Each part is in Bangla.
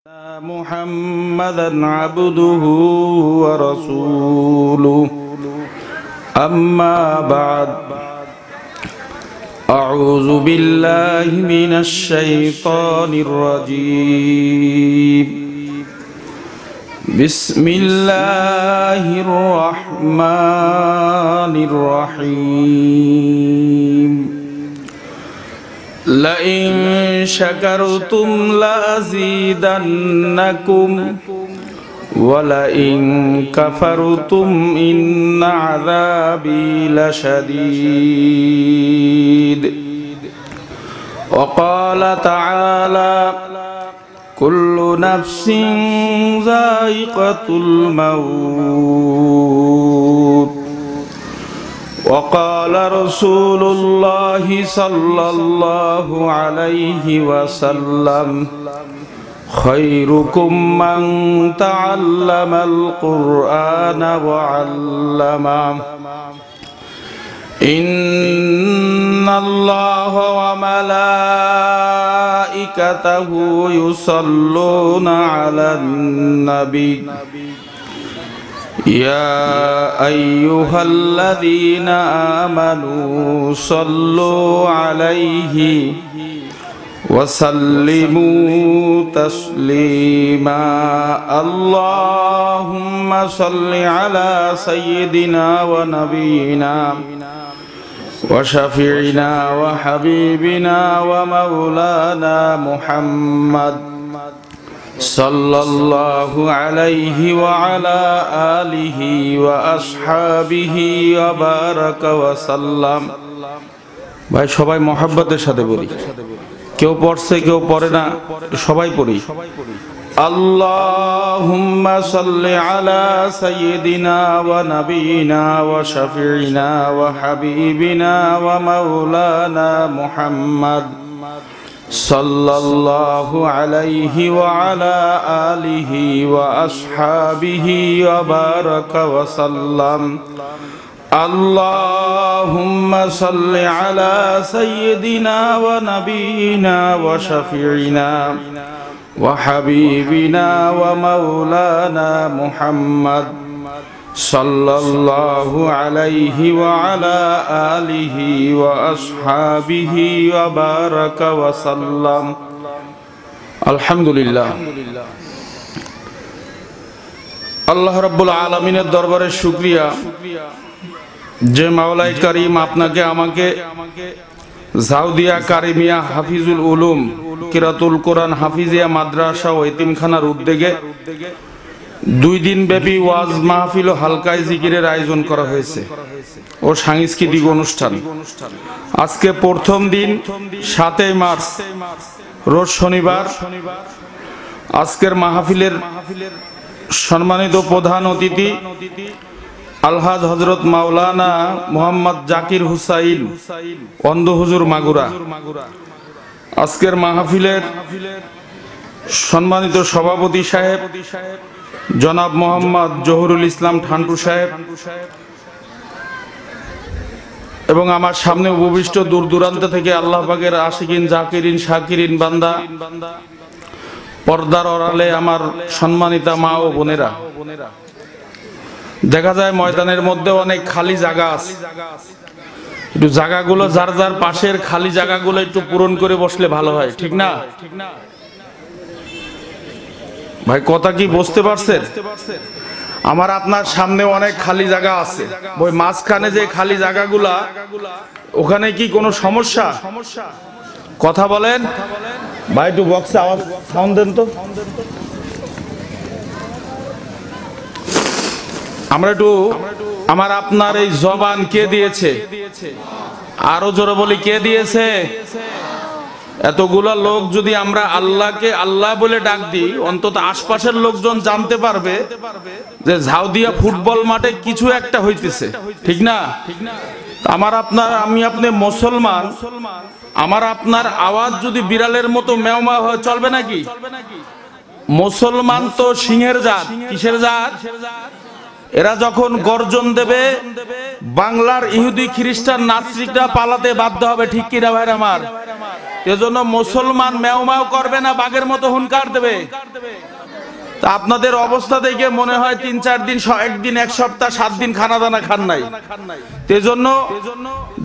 محمدا عبده ورسوله أما بعد أعوذ بالله من الشيطان الرجيم بسم الله الرحمن الرحيم لئن شكرتم لأزيدنكم ولئن كفرتم إن عذابي لشديد وقال تعالى كل نفس ذائقة الموت وقال رسول الله صلى الله عليه وسلم خيركم من تعلم القرآن وعلمه إن الله وملائكته يصلون على النبي يا أيها الذين آمنوا صلوا عليه وسلموا تسليما اللهم صل على سيدنا ونبينا وشفيعنا وحبيبنا ومولانا محمد صلى الله عليه وعلى آله وأصحابه وبارك وسلم ভাই সবাই মহব্বতের সাথে বলি কেউ পড়ছে কেউ পড়ে না সবাই পড়ি আল্লাহুম্মা সাল্লি আলা সাইয়্যিদিনা ওয়া নাবিয়িনা ওয়া শাফিঈনা ওয়া হাবিবিনা ওয়া মাওলানা মুহাম্মদ সাল্লাল্লাহু আলাইহি ওয়া আলা আলিহি ওয়া আসহাবিহি ওয়া বারাকা ওয়া সাল্লাম আল্লাহুম্মা সাল্লি আলা সাইয়্যিদিনা ওয়া নাবিয়িনা ওয়া শাফিঈনা ওয়া হাবিবিনা ওয়া মাওলানা মুহাম্মদ সাল্লাল্লাহু আলাইহি ওয়া আলা আলিহি ওয়া আসহাবিহি ওয়া বারাকা ওয়া সাল্লাম আলহামদুলিল্লাহ আল্লাহ রাব্বুল আলামিনের দরবারে শুকরিয়া যে মাওলাই কারীম আপনাকে আমাকে জাউদিয়া কারিমিয়া হাফিজুল উলুম কিরাতুল কোরআন হাফিজিয়া মাদ্রাসা ও এতিমখানার উদ্যোগে 2 দিন ব্যাপী ওয়াজ মাহফিল ও হালকায় জিকিরের আয়োজন করা হয়েছে ও সাংস্কৃতিক অনুষ্ঠান। আজকে প্রথম দিন 7 মার্চ রোজ শনিবার। আজকের মাহফিলের সম্মানিত প্রধান অতিথি আলহাজ হযরত মাওলানা মোহাম্মদ জাকির হুসাইন অন্ধ হুজুর মাগুরা। আজকের মাহফিলের সম্মানিত সভাপতি সাহেব জনাব মোহাম্মদ জহুরুল ইসলাম ঠান্টু সাহেব এবং আমার সামনে উপবিষ্ট দূর দূরান্ত থেকে আল্লাহ পাকের আশিকিন জাকিরিন শাকিরিন বান্দা, পর্দার আড়ালে আমার সম্মানিতা মা ও বোনেরা, দেখা যায় ময়দানের মধ্যে অনেক খালি জায়গা আছে, একটু জায়গাগুলো যার যার পাশের খালি জায়গাগুলো একটু পূরণ করে বসলে ভালো হয়, ঠিক না ভাই? কথা কি বুঝতে পারছেন? আমার আপনার সামনে অনেক খালি জায়গা আছে, ওই মাঝখানে যে খালি জায়গাগুলা ওখানে কি কোনো সমস্যা? কথা বলেন ভাই, একটু বক্সে আওয়াজ সাউন্ড দেন তো। আমরা একটু আমার আপনার এই জবান কে দিয়েছে? আরো জোরে বলি, কে দিয়েছে? এতগুলা লোক যদি আমরা আল্লাহকে আল্লাহ বলে ডাক দিই, অন্তত আশপাশের লোকজন জানতে পারবে যে ঝাউদিয়া ফুটবল মাঠে কিছু একটা হইতেছে, ঠিক না? আমার আপনার, আমি আপনি মুসলমান, আমার আপনার আওয়াজ যদি বিড়ালের মতো মেওমা হয় চলবে নাকি? মুসলমান তো সিংহের জাত। কিসের জাত? এরা যখন গর্জন দেবে বাংলার ইহুদি খ্রিস্টান নাস্তিকরা পালাতে বাধ্য হবে, ঠিক কি না ভাই আমার? এজন্য মুসলমান ম্যাও ম্যাও করবে না, বাঘের মতো হুনকার দেবে। তা আপনাদের অবস্থা দেখে মনে হয় 3-4 দিন, একদিন, এক সপ্তাহ, 7 দিন খানা দানা খান নাই। এজন্য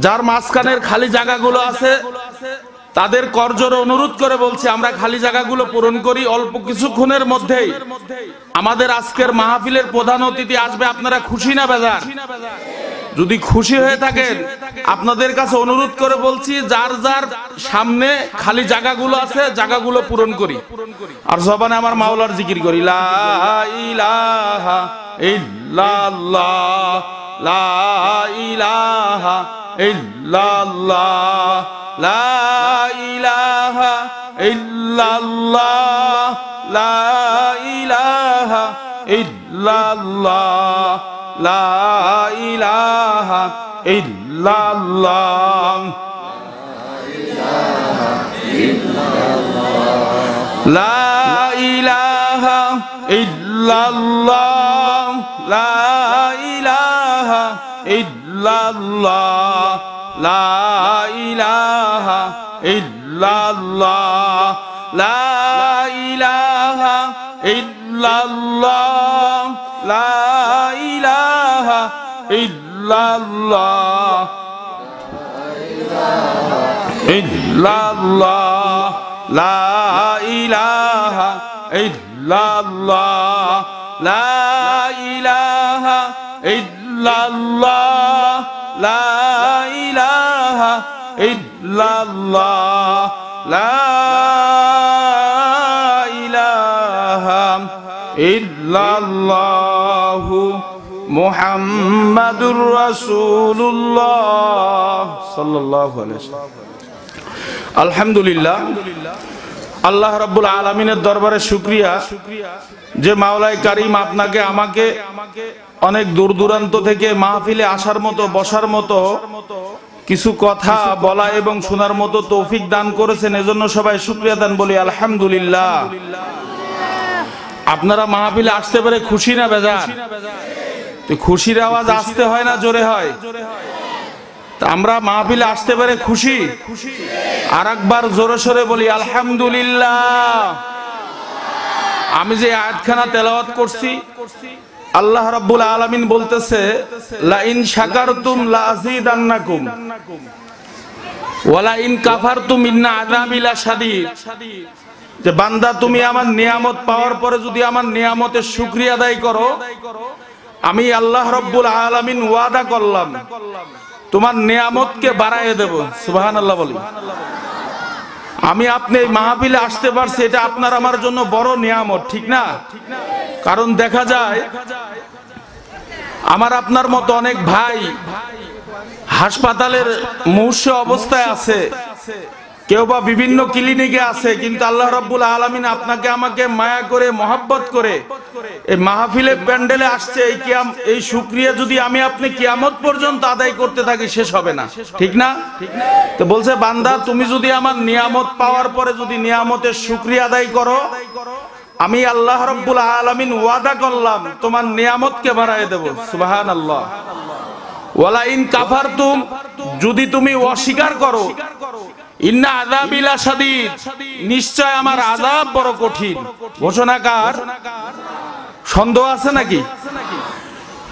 যার মাঝখানের খালি জায়গাগুলো আছে তাদের করজোড়ে অনুরোধ করে বলছি, আমরা খালি জায়গাগুলো পূরণ করি। অল্প কিছুক্ষণের মধ্যেই আমাদের আজকের মাহফিলের প্রধান অতিথি আসবে। আপনারা খুশি না বেজার? যদি খুশি হয়ে থাকেন আপনাদের কাছে অনুরোধ করে বলছি, যার যার সামনে খালি জায়গাগুলো আছে জায়গাগুলো পূরণ করি, আর জবানে আমার মাওলার জিকির করি, লা ইলাহা ইল্লাল্লাহ, লা ইলাহা ইল্লাল্লাহ, লা ইলাহা ইল্লাল্লাহ, লা ইলাহা ইল্লাল্লাহ, লা ইলাহা ইল্লাল্লাহ, লা ইলাহা ইল্লাল্লাহ, লা ইলাহা ইল্লাল্লাহ, লা ইলাহা ইল্লাল্লাহ, লা ইলাহা ইল্লাল্লাহ, লা ইলাহা ইল্লাল্লাহ, ইল্লাল্লাহ, লা ইলাহা ইল্লাল্লাহ, লা ইলাহা ইল্লাল্লাহ, লা ইলাহা ইল্লাল্লাহ, লা ইলাহা ইল্লাল্লাহু মুহাম্মাদুর রাসূলুল্লাহ সাল্লাল্লাহু আলাইহি ওয়াসাল্লাম। আলহামদুলিল্লাহ, আল্লাহ রাব্বুল আলামিনের দরবারে শুকরিয়া যে মাওলাই কারীম আপনাকে আমাকে অনেক দূর দূরান্ত থেকে মাহফিলে আসার মতো, বসার মতো, কিছু কথা বলা এবং শোনার মতো তৌফিক দান করেছেন। এজন্য সবাই শুকরিয়া দান বলি আলহামদুলিল্লাহ। আপনারা মাহফিলে আসতে পারে খুশি না বেজার? খুশির আওয়াজ আসতে হয় না জোরে হয়? আমরা মাহফিলে আসতে পারে খুশি। আর একবার জোরে সোরে বলি আলহামদুলিল্লাহ। আমি যে আয়াতখানা তেলাওয়াত করছি, আল্লাহ রাব্বুল আলামিন বলতেছে, লা ইন শাকারতুম লা আযীদান্নাকুম ওয়া লা ইন কাফারতুম ইন্না আযাবি লাশাদীদ। যে বান্দা, তুমি আমার নিয়ামত পাওয়ার পরে যদি আমার নিয়ামতের শুকরিয়া আদায় করো, আমি আল্লাহ রাব্বুল আলামিন ওয়াদা করলাম তোমার নিয়ামতকে বাড়ায় দেব। সুবহানাল্লাহ বলি। আমি আপনি এই মাহফিলে আসতে পারছি, এটা আপনার আমার জন্য বড় নিয়ামত, ঠিক না? কারণ দেখা যায় আমার আপনার মতো অনেক ভাই হাসপাতালের মুমূর্ষ অবস্থায় আছে, কেউ বা বিভিন্ন ক্লিনিকে আছে, কিন্তু আল্লাহ রাব্বুল আলামিন আপনাকে আমাকে মায়া করে, মহব্বত করে এই মাহফিলে প্যান্ডেলে আসছে। এই শুকরিয়া যদি আমি আপনি কিয়ামত পর্যন্ত আদায় করতে থাকি শেষ হবে না, ঠিক না? তো বলছে, বান্দা তুমি যদি আমার নিয়ামত পাওয়ার পরে যদি নিয়ামতের শুকরিয়া আদায় করো, আমি আল্লাহ রাব্বুল আলামিন ওয়াদা করলাম তোমার নিয়ামতকে বাড়ায় দেব। সুবহানাল্লাহ। ওয়ালা ইন কাফারতুম, যদি তুমি অস্বীকার করো, ইন্না আযাবি লাশাদীদ, নিশ্চয় আমার আযাব বড় কঠিন। ঘোষণাকার সন্দেহ আছে নাকি?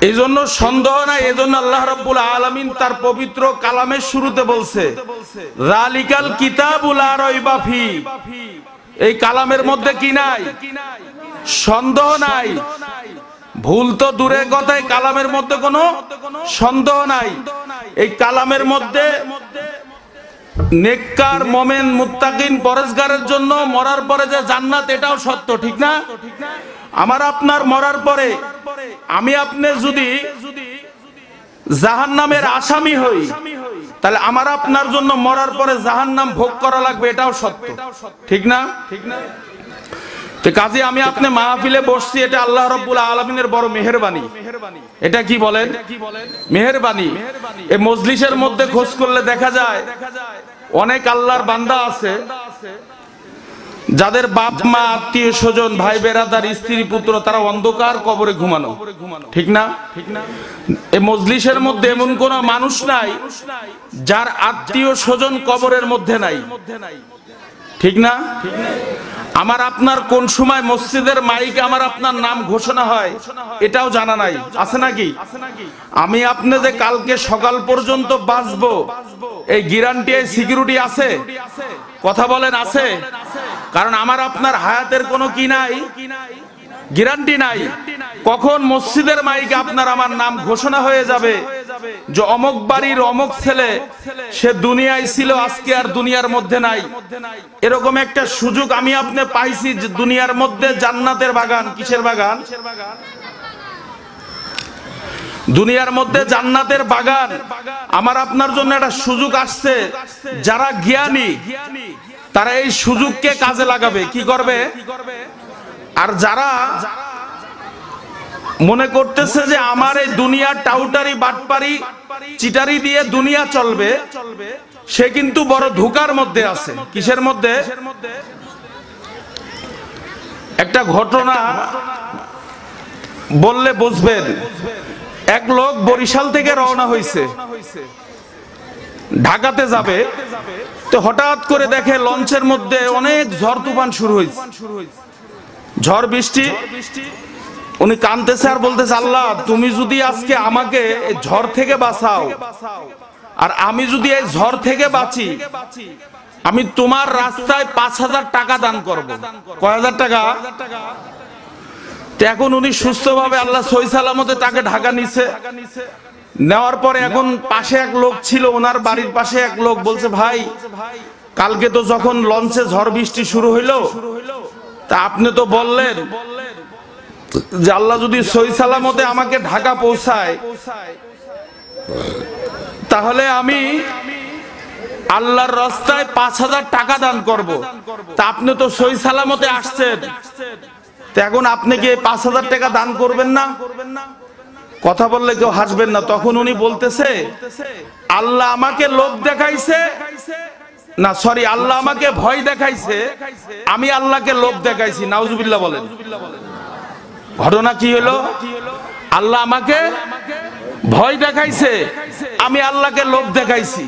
এই জন্য সন্দেহ নাই। এজন্য আল্লাহ রাব্বুল আলামিন তার পবিত্র কালামের শুরুতে বলছে, যালিকাল কিতাবু লা রাইবা ফি। এই কালামের মধ্যে কি নাই? সন্দেহ নাই। ভুল তো দূরের কথায়, কালামের মধ্যে কোনো সন্দেহ নাই। এই কালামের মধ্যে নেককার, মুমিন, মুত্তাকিন, পরেজগারের জন্য মরার পরে যে জান্নাত, এটাও সত্য, ঠিক না? আমার আপনার মরার পরে আমি আপনি যদি জাহান্নামের আসামি হই, তাহলে আমার আপনার জন্য মরার পরে জাহান্নাম ভোগ করা লাগবে, এটাও সত্য, ঠিক না? তো কাজে আমি আপনি মাহফিলে বসছি, এটা আল্লাহ রাব্বুল আলামিনের বড় মেহেরবানি। এটা কি বলেন? মেহেরবানি। এই মজলিসের মধ্যে খোঁজ করলে দেখা যায় অনেক আল্লাহর বান্দা আছে যাদের বাপ মা, আত্মীয় স্বজন, ভাই বেরাদার, স্ত্রী পুত্র, তারা অন্ধকার কবরে ঘুমানো, ঠিক না? এই মজলিসের মধ্যে এমন কোন মানুষ নাই যার আত্মীয় স্বজন কবরের মধ্যে নাই। ঠিক না? আমার আপনার কোন সময় মসজিদের মাইকে আমার আপনার নাম ঘোষণা হয় এটাও জানা নাই, আছে নাকি? আমি আপনি যে কালকে সকাল পর্যন্ত বাঁচবো এই গ্যারান্টি, এই সিকিউরিটি আছে? কথা বলেন, আছে? কারণ আমার আপনার হায়াতের কোনো কি নাই, গ্যারান্টি নাই। কখন মসজিদের মাইকে আপনার আমার নাম ঘোষণা হয়ে যাবে যে অমুক বাড়ির অমুক ছেলে, সে দুনিয়ায় ছিল, আজকে আর দুনিয়ার মধ্যে নাই। এরকম একটা সুযোগ আমি আপনি পাইছি যে দুনিয়ার মধ্যে জান্নাতের বাগান। কিসের বাগান? দুনিয়ার মধ্যে জান্নাতের বাগান। আমার আপনার জন্য একটা সুযোগ আসছে। যারা জ্ঞানী তারা এই সুযোগকে কাজে লাগাবে। কি করবে? আর যারা মনে করতেছে যে আমার এই দুনিয়ার টাউটারি বাটপারি চিটারি দিয়ে দুনিয়া চলবে, সে কিন্তু বড় ধোঁকার মধ্যে আছে। কিসের মধ্যে? একটা ঘটনা বললে বুঝবেন। এক লোক বরিশাল থেকে রওনা হয়েছে, ঢাকাতে যাবে। তো হঠাৎ করে দেখে লঞ্চের মধ্যে অনেক ঝড় তুফান শুরু হয়েছে, ঝড় বৃষ্টি। উনি কাঁদতেছে আর বলতেছে, আল্লাহ তুমি যদি আজকে আমাকে এই ঝড় থেকে বাঁচাও, আর আমি যদি এই ঝড় থেকে বাঁচি, আমি তোমার রাস্তায় 5,000 টাকা দান করব। কয় হাজার টাকা? তো এখন উনি সুস্থভাবে আল্লাহ সহি সালামতে তাকে ঢাকা নিছে। নেওয়ার পরে এখন পাশে এক লোক ছিল, ওনার বাড়ির পাশে এক লোক বলছে, ভাই কালকে তো যখন লঞ্চে ঝড় বৃষ্টি শুরু হইলো, তা আপনি তো বললেন যে আল্লাহ যদি সহি সালামতে আমাকে ঢাকা পৌঁছায়, তাহলে আমি আল্লাহর রাস্তায় 5,000 টাকা দান করব। তা আপনি তো সহি সালামতে আসছেন, তো এখন আপনি কি 5,000 টাকা দান করবেন না? কথা বললে কেউ হাসবেন না। তখন উনি বলতেছে, আল্লাহ আমাকে লোভ দেখাইছে, না সরি, আল্লাহ আমাকে ভয় দেখাইছে, আমি আল্লাহকে লোভ দেখাইছি। নাউজুবিল্লাহ বলেন। ঘটনা কি হলো? আল্লাহ আমাকে ভয় দেখাইছে, আমি আল্লাহকে লোভ দেখাইছি।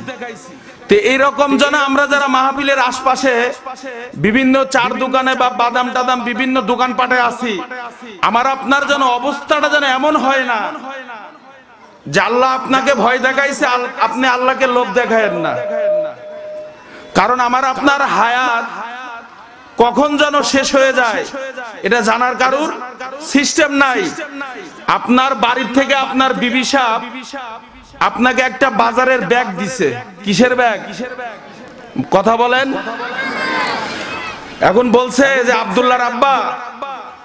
তো এইরকম যেন আমরা যারা মাহফিলের আশপাশে বিভিন্ন চার দোকানে বা বাদাম টাদাম বিভিন্ন দোকানপাটে আছি, আমার আপনার যেন অবস্থাটা যেন এমন হয় না যে আল্লাহ আপনাকে ভয় দেখাইছে, আপনি আল্লাহকে লোভ দেখায়েন না। কারণ আমার আপনার হায়াত কখন যেন শেষ হয়ে যায় এটা জানার কারোর সিস্টেম নাই। আপনার বাড়ির থেকে আপনার বিবি সাহেব আপনাকে একটা বাজারের ব্যাগ দিছে। কিসের ব্যাগ? কথা বলেন। এখন বলছে যে আব্দুল্লাহর আব্বা,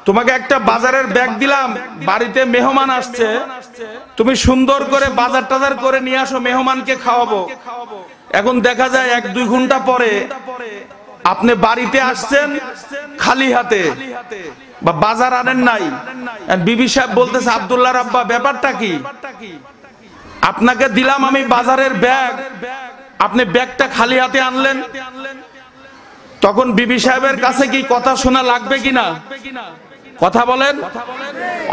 তোমাকে একটা বাজারের ব্যাগ দিলাম, বাড়িতে মেহমান আসছে, তুমি সুন্দর করে বাজার টাজার করে নিয়ে আসো, মেহমানকে খাওয়াবো। এখন দেখা যায় 1-2 ঘন্টা পরে আপনি বাড়িতে আসছেন খালি হাতে, বা বাজার আনেন নাই। বিবি সাহেব বলতেছে, আব্দুল্লাহর আব্বা ব্যাপারটা কি? আপনাকে দিলাম আমি বাজারের ব্যাগ, আপনি ব্যাগটা খালি হাতে আনলেন। তখন বিবি সাহেবের কাছে কি কথা শোনা লাগবে কিনা? কথা বলেন।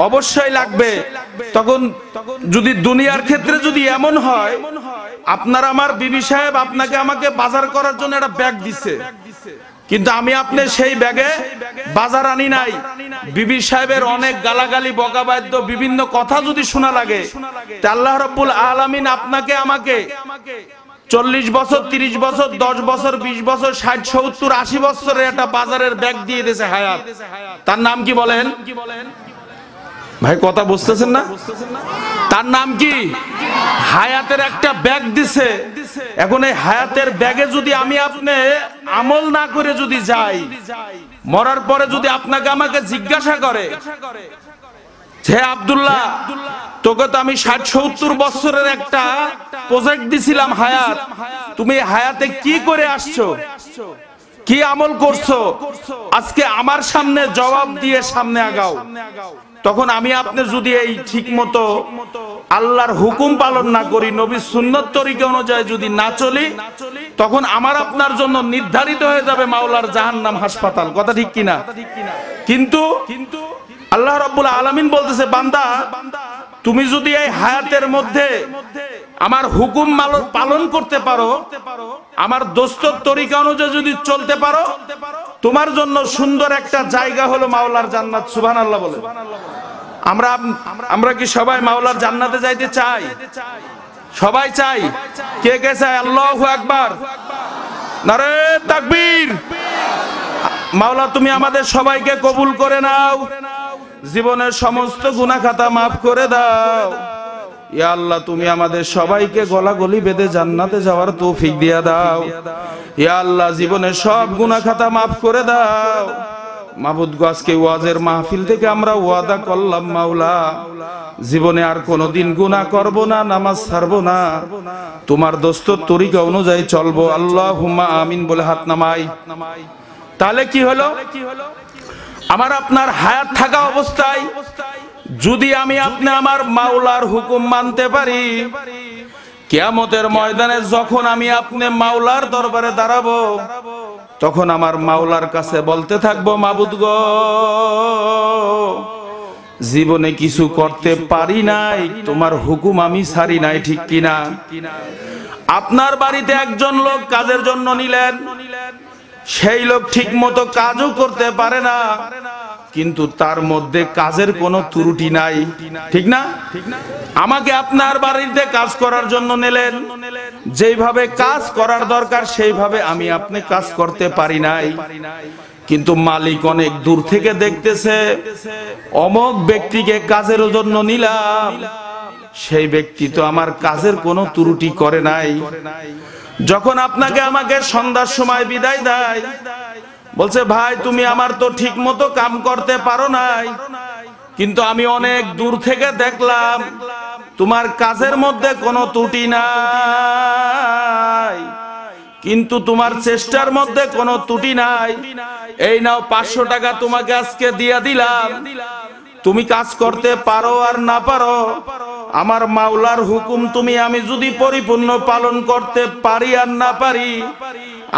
অবশ্যই লাগবে। তখন যদি দুনিয়ার ক্ষেত্রে যদি এমন হয়, আপনার আমার বিবি সাহেব আপনাকে আমাকে বাজার করার জন্য একটা ব্যাগ দিছে, কিন্তু আমি আপনি সেই ব্যাগে বাজার আনি নাই। বিবি সাহেবের অনেক গালাগালি বকাবাদ্য বিভিন্ন কথা যদি শোনা লাগে, তা আল্লাহ রাব্বুল আলামিন আপনাকে আমাকে 40 বছর 30 বছর 10 বছর 20 বছর 60 70 80 বছরের একটা বাজারের ব্যাগ দিয়ে দিয়েছে হায়াত। তার নাম কি বলেন ভাই? কথা বুঝতেছেন না? তার নাম কি? হায়াতের একটা ব্যাগ দিছে। এখন এই হায়াতের ব্যাগে যদি আমি আপনি আমল না করে যদি যাই, মরার পরে যদি আপনাকে আমাকে জিজ্ঞাসা করে, হে আব্দুল্লাহ, তোকে তো আমি 60-70 বছরের একটা প্রজেক্ট দিছিলাম হায়াত, তুমি হায়াতে কি করে আসছো, কি আমল করছো, আজকে আমার সামনে জবাব দিয়ে সামনে আগাও। তখন আমি আপনি যদি এই ঠিক মতো আল্লাহর হুকুম পালন না করি, নবীর সুন্নত তরিকা অনুযায়ী যদি না চলি, তখন আমার আপনার জন্য নির্ধারিত হয়ে যাবে মাওলার জাহান্নাম হাসপাতাল। কথা ঠিক কিনা? কিন্তু আল্লাহ রাব্বুল আলামিন বলতেছে, বান্দা তুমি যদি এই হায়াতের মধ্যে আমার হুকুম পালন করতে পারো, আমার দোস্তর তরিকা অনুযায়ী যদি চলতে পারো, তোমার জন্য সুন্দর একটা জায়গা হলো মাওলার জান্নাত। সুবহানাল্লাহ বলে। আমরা কি সবাই মাওলার জান্নাতে যাইতে চাই? সবাই চাই। কে কে চাই? আল্লাহু আকবার, নারে তাকবীর। মাওলা তুমি আমাদের সবাইকে কবুল করে নাও, জীবনের সমস্ত গুনাহ খাতা মাফ করে দাও। ইয়া আল্লাহ তুমি আমাদের সবাইকে গলাগলি বেঁধে জান্নাতে যাওয়ার তৌফিক দিয়া দাও। ইয়া আল্লাহ জীবনের সব গুনাহ খাতা মাফ করে দাও। মাবুদ গো, আজকে ওয়াজের মাহফিল থেকে আমরা ওয়াদা করলাম মাওলা, জীবনে আর কোনোদিন গুনাহ করব না, নামাজ ছাড়বো না, তোমার দোস্তর তরিকা অনুযায়ী চলবো। আল্লাহুম্মা আমিন বলে হাত নামাই। তাহলে কি হলো? আমার আপনার হায়াত থাকা অবস্থায় যদি আমি আপনি আমার মাওলার হুকুম মানতে পারি, কিয়ামতের ময়দানে যখন আমি আপনি মাওলার দরবারে দাঁড়াবো, তখন আমার মাওলার কাছে বলতে থাকবো, মাবুদ গো, জীবনে কিছু করতে পারি নাই, তোমার হুকুম আমি ছাড়ি নাই, ঠিক কিনা? আপনার বাড়িতে একজন লোক কাজের জন্য নিলেন, সেই লোক ঠিক মতো কাজও করতে পারে না, কিন্তু তার মধ্যে কাজের কোনো ত্রুটি নাই, ঠিক না? আমাকে আপনার বাড়িতে কাজ করার জন্য নিলেন, যেইভাবে কাজ করার দরকার সেইভাবে আমি আপনি কাজ করতে পারি নাই, কিন্তু মালিক অনেক দূর থেকে দেখতেছে, অমুক ব্যক্তিকে কাজের জন্য নিলাম, সেই ব্যক্তি তো আমার কাজের কোনো ত্রুটি করে নাই। যখন আপনাকে আমাকে সন্ধ্যার সময় বিদায় দেয়, বলছে ভাই তুমি আমার তো ঠিক মতো কাম করতে পারো নাই, কিন্তু আমি অনেক দূর থেকে দেখলাম তোমার কাজের মধ্যে কোনো ত্রুটি নাই, কিন্তু তোমার চেষ্টার মধ্যে কোনো ত্রুটি নাই, এই নাও 500 টাকা তোমাকে আজকে দিয়া দিলাম, তুমি কাজ করতে পারো আর না পারো, আমার মাওলার হুকুম তুমি আমি যদি পরিপূর্ণ পালন করতে পারি আর না পারি,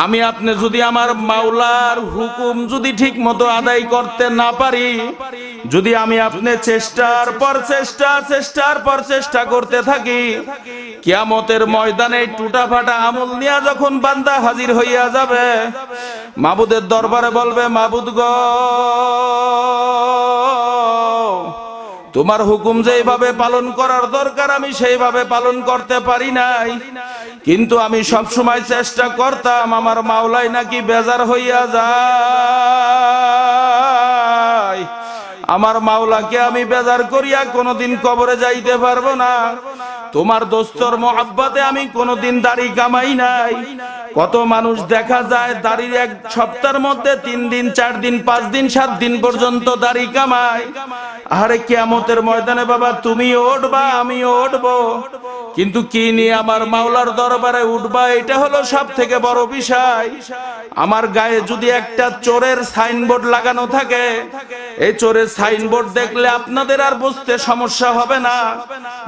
আমি আপনি যদি আমার মাওলার হুকুম যদি ঠিক মতো আদায় করতে না পারি, যদি আমি আপনি চেষ্টার পর চেষ্টা করতে থাকি, কিয়ামতের ময়দানে টুটা ফাটা আমল নিয়ে যখন বান্দা হাজির হইয়া যাবে, মাবুদের দরবারে বলবে, মাবুদ গো, তোমার হুকুম যেভাবে পালন করার দরকার আমি সেইভাবে পালন করতে পারি নাই, কিন্তু আমি সব সময় চেষ্টা করতাম, আমার মাওলাই নাকি বেজার হইয়া যায়, আমার মাওলাকে আমি বেজার করিয়া কোনোদিন কবরে যাইতে পারবো না, তোমার দোস্তর মোহাব্বতে আমি কোনোদিন দাড়ি কামাই নাই। কত মানুষ দেখা যায় দাড়ির এক সপ্তাহের মধ্যে 3 দিন 4 দিন 5 দিন 7 দিন পর্যন্ত দাড়ি কামায়। আরে কিয়ামতের ময়দানে বাবা তুমিও উঠবা আমিও উঠবো, কিন্তু কি নিয়ে আমার মাওলার দরবারে উঠবা, এটা হলো সব থেকে বড় বিষয়। আমার গায়ে যদি একটা চোরের সাইনবোর্ড লাগানো থাকে, এই চোরের সাইনবোর্ড দেখলে আপনাদের আর বুঝতে সমস্যা হবে না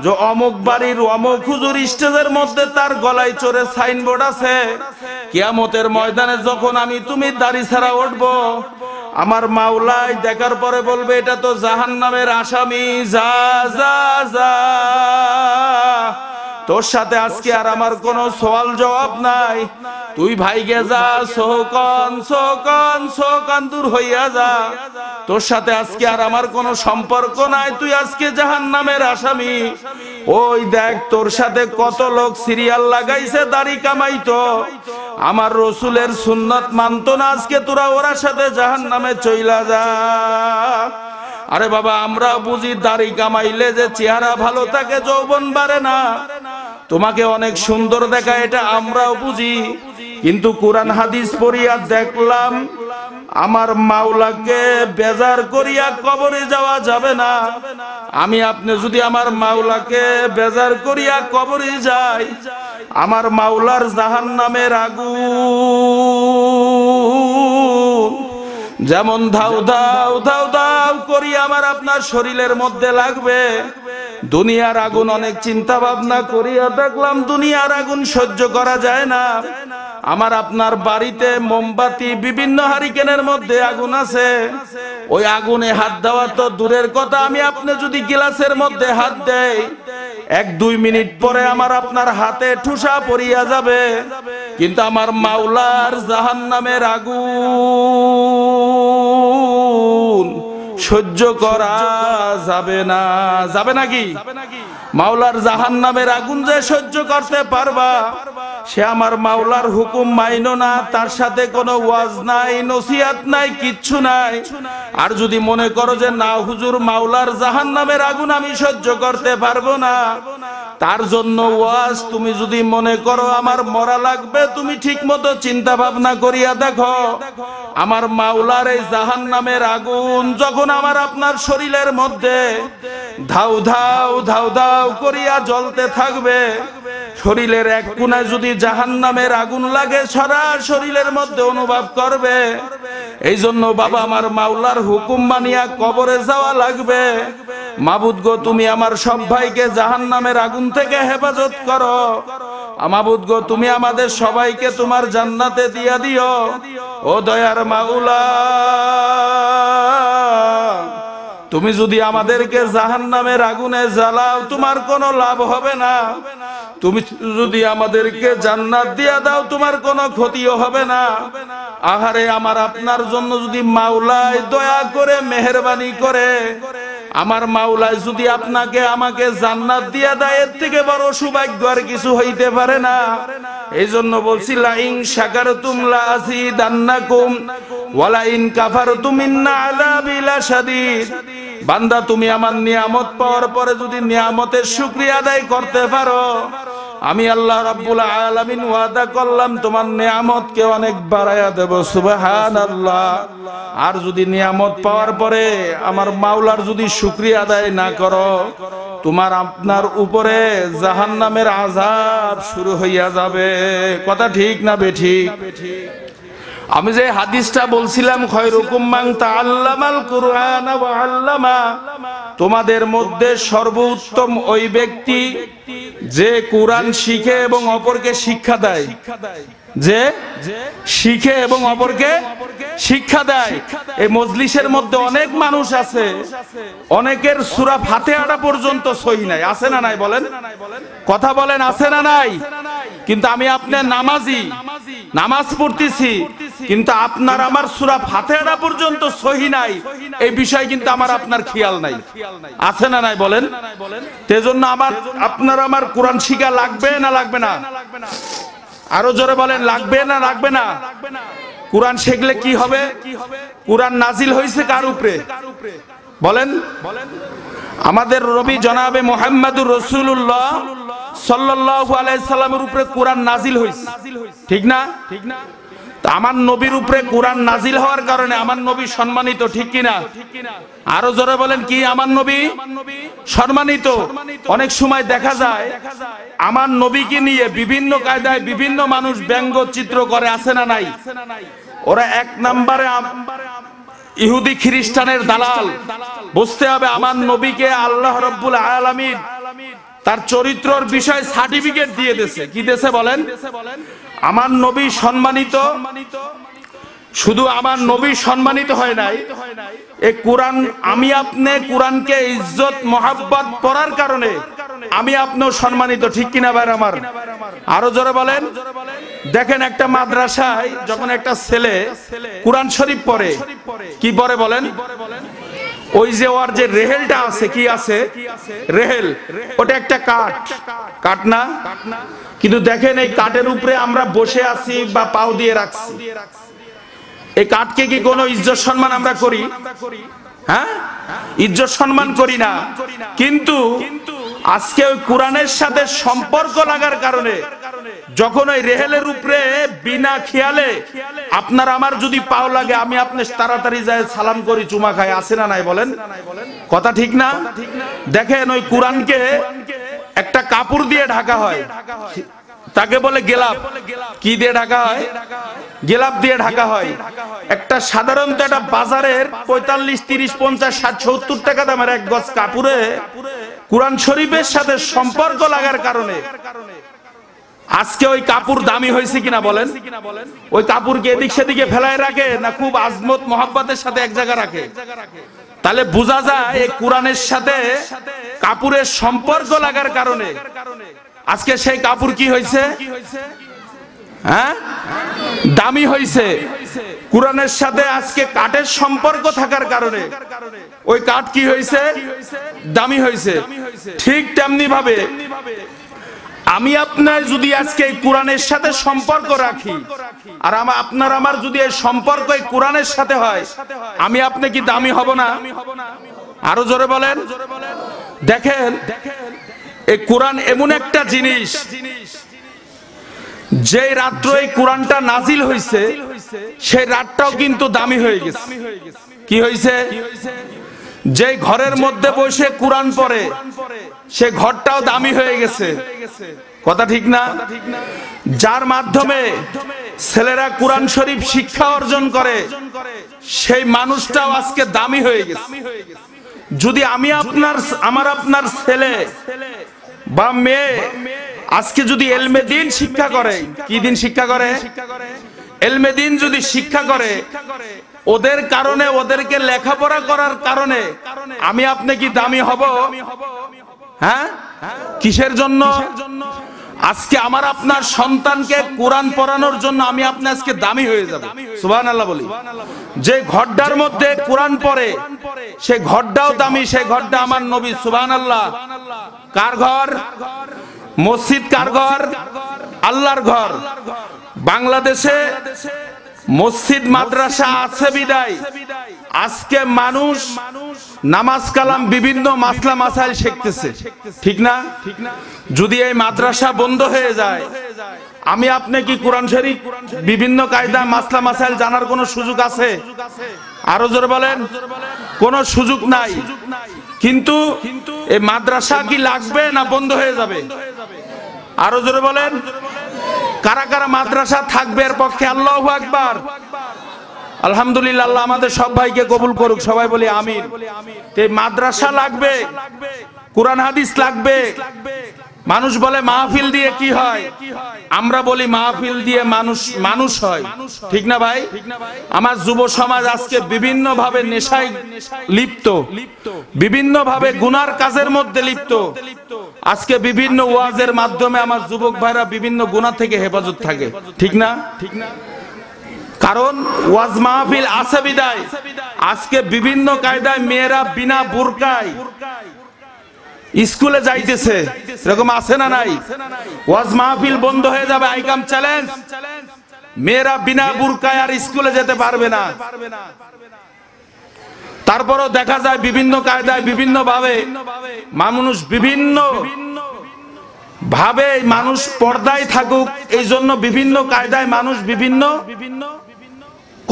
যে অমুক বাড়ির অমুক হুজুর স্টেজের মধ্যে তার গলায় চোরের সাইনবোর্ড আছে। কিয়ামতের ময়দানে যখন আমি তুমি দাড়ি ছাড়া উঠবো, আমার মাওলাই দেখার পরে বলবে, এটা তো জাহান্নামের আসামি, যা যা যা, তোর সাথে আজকে আর আমার কোনো সওয়াল জবাব নাই, তুই ভাইগে যা, সোকন দূর হইয়া যা, তোর সাথে আজকে আর আমার কোনো সম্পর্ক নাই, তুই আজকে জাহান্নামের আসামি। ওই দেখ তোর সাথে কত লোক সিরিয়াল লাগাইছে দাড়ি কামাইতো, আমার রসুলের সুন্নাত মানতো না, আজকে তোরা ওরা সাথে জাহান্নামে চইলা যা। আরে বাবা আমরা বুঝি দাড়ি কামাইলে যে চেহারা ভালো থাকে, যৌবন বাড়ে না, তোমাকে অনেক সুন্দর দেখায়, এটা আমরাও বুঝি, কিন্তু কোরআন হাদিস পড়িয়া দেখলাম আমার মাওলাকে বেজার করিয়া কবরে যাওয়া যাবে না। আমি আপনি যদি আমার মাওলাকে বেজার করিয়া কবরে যাই, আমার মাওলার জাহান্নামের আগুন যেমন ধাউ ধাউ ধাউ ধাউ করি আমার আপনার শরীরের মধ্যে লাগবে। দুনিয়ার আগুন অনেক চিন্তা ভাবনা করিয়া দেখলাম দুনিয়ার আগুন সহ্য করা যায় না। আমার আপনার বাড়িতে মোমবাতি বিভিন্ন হারিকেনের মধ্যে আগুন আছে, ওই আগুনে হাত দেওয়া তো দূরের কথা, আমি আপনি যদি গ্লাসের মধ্যে হাত দেই, 1-2 মিনিট পরে আমার আপনার হাতে ঠুসা পড়িয়া যাবে, কিন্তু আমার মাওলার জাহান্নামের আগুন সহ্য করা যাবে না। যাবে নাকি? মাওলার জাহান্নামের আগুন যে সহ্য করতে পারবা, সে আমার মাওলার হুকুম মাইনো না, তার সাথে কোনো ওয়াজ নাই, নসিহত নাই, কিচ্ছু নাই। আর যদি মনে করো যে না হুজুর, মাওলার জাহান্নামের আগুন আমি সহ্য করতে পারবো না, তার জন্য ওয়াজ। তুমি যদি মনে করো আমার মরা লাগবে, তুমি ঠিক মতো চিন্তা ভাবনা করিয়া দেখো, আমার মাওলার এই জাহান্নামের আগুন যখন আমার আপনার শরীরের মধ্যে ধাউ ধাউ ধাউ ধাউ করিয়া জ্বলতে থাকবে, শরীরের এক কোণায় যদি জাহান্নামের আগুন লাগে, সারা শরীরের মধ্যে অনুভব করবে। এই জন্য বাবা, আমার মাওলার হুকুম মানিয়া কবরে যাওয়া লাগবে। মাবুদ গো, তুমি আমার সব ভাইকে জাহান্নামের আগুন থেকে হেফাজত করো। মাবুদ গো, তুমি আমাদের সবাইকে তোমার জান্নাতে দিয়া দিও। ও দয়ার মাওলা, তুমি যদি আমাদেরকে জাহান্নামের আগুনে জ্বালাও, তোমার কোনো লাভ হবে না। তুমি যদি আমাদেরকে জান্নাত দিয়া দাও, তোমার কোনো ক্ষতিও হবে না। আহারে, আমার আপনার জন্য যদি মাওলাই দয়া করে মেহেরবানি করে, আমার মাওলাই যদি আপনাকে আমাকে জান্নাত দিয়া দেয়, এর থেকে বড় সৌভাগ্য আর কিছু হইতে পারে না। এই জন্য বলছি, লা ইন শাকারতুম লা আযীদান্নাকুম ওয়া লা ইন কাফারতুম ইন্না আযাবি লাশাদীদ। বান্দা, তুমি আমার নিয়ামত পাওয়ার পরে যদি নিয়ামতের শুকরিয়া আদায় করতে পারো, আমি আল্লাহ রাব্বুল আলামিন ওয়াদা করলাম তোমার নিয়ামতকে অনেক বাড়ায়া দেব। সুবহানাল্লাহ। আর যদি নিয়ামত পাওয়ার পরে আমার মাওলার যদি শুকরিয়া আদায় না করো, তোমার আপনার উপরে জাহান্নামের আযাব শুরু হইয়া যাবে। কথা ঠিক না বেঠিক? আমি যে হাদিসটা বলছিলাম, খয়রুকুম মান তাআল্লামাল কুরআন ওয়া আল্লামা, তোমাদের মধ্যে সর্বোত্তম ওই ব্যক্তি যে কুরআন শিখে এবং অপরকে শিক্ষা দেয়। যে শিখে এবং অপরকে শিক্ষা দেয়। এই মজলিসের মধ্যে অনেক মানুষ আছে, অনেকের সূরা ফাতিহাটা পর্যন্ত সহি নাই। আছে না নাই বলেন? কথা বলেন, আছে না নাই? কিন্তু আমি আপনার নামাজি, নামাজ পড়তেছি, কিন্তু আপনার আমার সূরা ফাতিহাটা পর্যন্ত সহি নাই, এই বিষয় কিন্তু আমার আপনার খেয়াল নাই। আছে না নাই বলেন? সেজন্য আমার আপনার আমার কোরআন শিক্ষা লাগবে না লাগবে না? আরো জোরে বলেন, লাগবে না লাগবে না? কোরআন শিখলে কি হবে? কোরআন নাজিল হয়েছে কার উপরে বলেন? আমাদের নবী জনাবে মুহাম্মদুর রাসূলুল্লাহ সাল্লাল্লাহু আলাইহি সাল্লামের উপরে কোরআন নাজিল হয়েছে, ঠিক না? আমার নবীর উপরে কোরআন নাজিল হওয়ার কারণে আমার নবী সম্মানিত, ঠিক কিনা? আরো জোরে বলেন, কি আমার নবী সম্মানিত? অনেক সময় দেখা যায় আমার নবীকে নিয়ে বিভিন্ন কায়দায় বিভিন্ন মানুষ ব্যঙ্গচিত্র করে। আছে না নাই? ওরা এক নম্বরে ইহুদি খ্রিস্টানের দালাল। বুঝতে হবে, আমার নবীকে আল্লাহ রাব্বুল আলামিন তার চরিত্রের বিষয় সার্টিফিকেট দিয়ে দিয়েছে। কি দিয়েছে বলেন? আমার নবী সম্মানিত। শুধু আমার নবী সম্মানিত হয় নাই, এই কোরআন, আমি আপনি কোরআনকে ইজ্জত মোহাব্বত পড়ার কারণে আমি আপনিও সম্মানিত, ঠিক কিনা ভাই আমার? আরো জোরে বলেন। দেখেন, একটা মাদ্রাসায় যখন একটা ছেলে কোরআন শরীফ পড়ে, কি পড়ে বলেন? ওই যে ওর যে রেহেলটা আছে, কি আছে রেহেল, ওটা একটা কাঠ, কাঠ না? কিন্তু দেখেন, এই কাঠের উপরে আমরা বসে আছি বা পাও দিয়ে রাখছি, এই কাঠকে কি কোনো ইজ্জত সম্মান আমরা করি? হ্যাঁ, ইজ্জত সম্মান করি না। কিন্তু আজকে ওই কোরআনের সাথে সম্পর্ক লাগার কারণে যখন ওই রেহেলের উপরে বিনা খেয়ালে আপনার আমার যদি পাও লাগে, আমি আপনি তাড়াতাড়ি যায় সালাম করি, চুমা খাই। আছে না নাই বলেন? কথা ঠিক না? দেখেন, ওই কোরআনকে একটা কাপড় দিয়ে ঢাকা হয়, তাকে বলে গেলাপ। কি দিয়ে ঢাকা হয়? গেলাপ দিয়ে ঢাকা হয়। একটা সাধারণত একটা বাজারের 45, 30, 50, 60, 70 টাকা দামের এক গজ কাপড়ে কোরআন শরীফের সাথে সম্পর্ক লাগার কারণে আজকে ওই কাপড় দামি হয়েছে কিনা বলেন? ওই কাপড়কে এদিক সেদিকে ফেলায় রাখে না খুব আজমত মোহাব্বতের সাথে এক জায়গায় রাখে? তাহলে বোঝা যায় এই কোরআনের সাথে কাপড়ের সম্পর্ক লাগার কারণে আজকে সেই কাপড় কি হয়েছে? হ্যাঁ, দামি হয়েছে। কোরআনের সাথে আজকে কাঠের সম্পর্ক থাকার কারণে ওই কাঠ কি হয়েছে? দামি হয়েছে। ঠিক তেমনি ভাবে আমি আপনার যদি আজকে এই কোরআনের সাথে সম্পর্ক রাখি, আর আপনার আমার যদি এই সম্পর্ক এই কোরআনের সাথে হয়, আমি আপনি কি দামি হব না? আরো জোরে বলেন। দেখেন, এই কোরআন এমন একটা জিনিস, যে রাত্র এই কোরআনটা নাজিল হয়েছে সেই রাতটাও কিন্তু দামি হয়ে গেছে। কি হয়েছে? যে ঘরের মধ্যে বসে কোরআন পড়ে সে ঘরটাও দামি হয়ে গেছে। কথা ঠিক না? যার মাধ্যমে ছেলেরা কোরআন শরীফ শিক্ষা অর্জন করে সেই মানুষটাও আজকে দামি হয়ে গেছে। যদি আমার আপনার ছেলে বা মেয়ে আজকে যদি এলমে দিন শিক্ষা করে, কি দিন শিক্ষা করে? এলমে দিন যদি শিক্ষা করে, ওদের কারণে, ওদেরকে লেখাপড়া করার কারণে আমি আপনি কি দামি হব? হ্যাঁ, কিসের জন্য? আজকে আমার আপনার সন্তানকে কোরআন পড়ানোর জন্য আমি আপনি আজকে দামি হয়ে যাব। সুবহানাল্লাহ বলি। যে ঘরটার মধ্যে কোরআন পড়ে সে ঘরটাও দামি, সেই ঘরটা আমার নবী। সুবহানাল্লাহ। কার ঘর? মসজিদ কার ঘর? আল্লাহর ঘর। বাংলাদেশে মসজিদ মাদ্রাসা আছে বিদায় আজকে মানুষ নামাজ কালাম বিভিন্ন মাসলা মাসাইল শিখতেছে, ঠিক না? যদি এই মাদ্রাসা বন্ধ হয়ে যায়, আমি আপনি কি কোরআন শরীফ বিভিন্ন কায়দা মাসলা মাসাইল জানার কোনো সুযোগ আছে? আরো জোরে বলেন। কোনো সুযোগ নাই। কিন্তু এই মাদ্রাসা কি লাগবে না বন্ধ হয়ে যাবে? আরো জোরে বলেন। কারা কারা মাদ্রাসা থাকবে এর পক্ষে? আল্লাহু আকবার। আলহামদুলিল্লাহ। আল্লাহ আমাদের সব ভাইকে কবুল করুক। সবাই বলি আমিন। এই মাদ্রাসা লাগবে, কোরআন হাদিস লাগবে। মানুষ বলে মাহফিল দিয়ে কি হয়? আমরা বলি মাহফিল দিয়ে মানুষ হয়, ঠিক না ভাই? আমার যুব সমাজ আজকে বিভিন্ন ভাবে নেশায় লিপ্ত, বিভিন্ন ভাবে গুনার কাজের মধ্যে লিপ্ত। আজকে বিভিন্ন ওয়াজের মাধ্যমে আমার যুবক ভাইরা বিভিন্ন গুনাহ থেকে হেফাজত থাকে, ঠিক না? কারণ ওয়াজ মাহফিল আছে বিদায় আজকে বিভিন্ন কায়দায় মেয়েরা বিনা বুরকায় স্কুলে যাইতেছে। এরকম আছে না নাই? ওয়াজ মাহফিল বন্ধ হয়ে যাবে, আইকাম চ্যালেঞ্জ, মেয়েরা বিনা বুরকায় আর স্কুলে যেতে পারবে না। তারপরও দেখা যায় বিভিন্ন কায়দায় বিভিন্ন ভাবে মানুষ পর্দায় থাকুক, এই জন্য বিভিন্ন কায়দায় মানুষ বিভিন্ন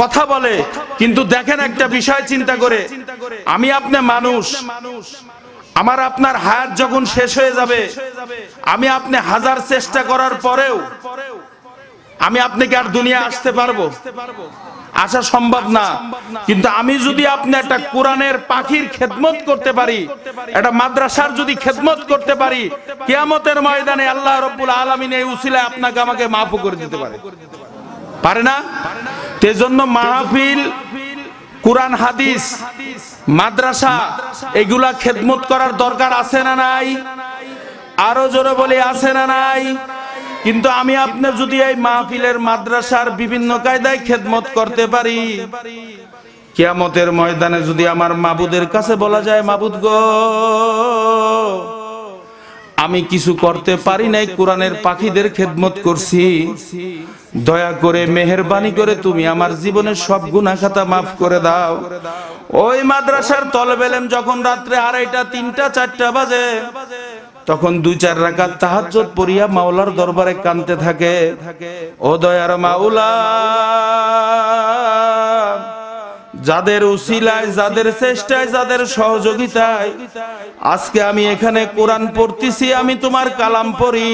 কথা বলে। কিন্তু দেখেন একটা বিষয় চিন্তা করে, আমি আপনি মানুষ, আমার আপনার হায়াত যখন শেষ হয়ে যাবে, আমি আপনি হাজার চেষ্টা করার পরেও আমি আপনাকে আর দুনিয়া আসতে পারবো? আসা সম্ভব না। কিন্তু আমি যদি আপনি একটা কোরআনের পাখির খেদমত করতে পারি, একটা মাদ্রাসার যদি খেদমত করতে পারি, কিয়ামতের ময়দানে আল্লাহ রাব্বুল আলামিন এই উসিলায় আপনাকে আমাকে মাফ করে দিতে পারে না? এজন্য মাহফিল, কোরআন হাদিস, মাদ্রাসা এগুলা খেদমত করার দরকার আছে না নাই? আরো জোরে বলি আছে না নাই? কিন্তু আমি আপনি যদি এই মাহফিলের মাদ্রাসার বিভিন্ন কায়দায় খেদমত করতে পারি, কিয়ামতের ময়দানে যদি আমার মাবুদের কাছে বলা যায়, মাবুদ গো, আমি কিছু করতে পারি নাই, কোরআনের পাখিদের খেদমত করছি, দয়া করে মেহেরবানি করে তুমি আমার জীবনের সব গুনাহ খাতা মাফ করে দাও। ওই মাদ্রাসার তলবে ইলম যখন রাত্রে 2:30, 3টা, 4টা বাজে, তখন 2-4 রাকাত তাহাজ্জুদ পড়িয়া মাওলার দরবারে কাঁদতে থাকে, ও দয়ার মাওলা, যাদের উসিলায়, যাদের চেষ্টায়, যাদের সহযোগিতায় আজকে আমি এখানে কোরআন পড়তেছি, আমি তোমার কালাম পড়ি,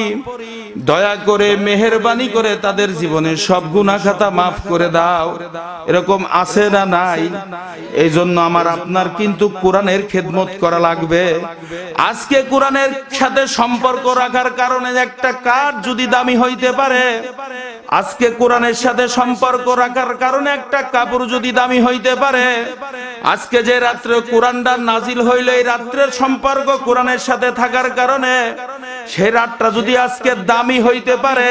দয়া করে মেহেরবানি করে তাদের জীবনের সব গুনাহ খাতা মাফ করে দাও। এরকম আছে না নাই? এই জন্য আমার আপনার কিন্তু কোরআনের খেদমত করা লাগবে। আজকে কোরআনের সাথে সম্পর্ক রাখার কারণে একটা কাঠ যদি দামি হইতে পারে, আজকে কোরআনের সাথে সম্পর্ক রাখার কারণে একটা কাপড় যদি দামি হইতে পারে, আজকে যে রাত্রে কোরআনটা নাজিল হইল, এই রাত্রের সম্পর্ক কোরআনের সাথে থাকার কারণে সেই রাতটা যদি আজকে দামি হইতে পারে,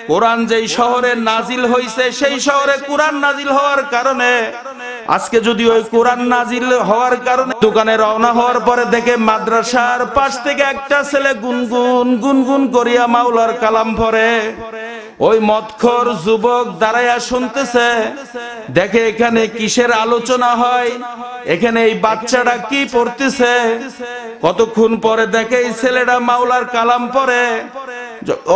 কোরআন যেই শহরে নাজিল হইছে সেই শহরে কোরআন নাজিল হওয়ার কারণে আজকে যদি ওই কোরআন নাজিল হওয়ার কারণে দোকানে রওনা হওয়ার পরে দেখে মাদ্রাসার পাশ থেকে একটা ছেলে গুনগুন গুনগুন করিয়া মাওলার কালাম পড়ে, ওই মদখোর যুবক দাঁড়াইয়া শুনতেছে, দেখে এখানে কিসের আলোচনা হয়, এখানে এই বাচ্চাটা কি পড়তেছে। কতক্ষণ পরে দেখে এই ছেলেটা মাওলার কালাম পড়ে,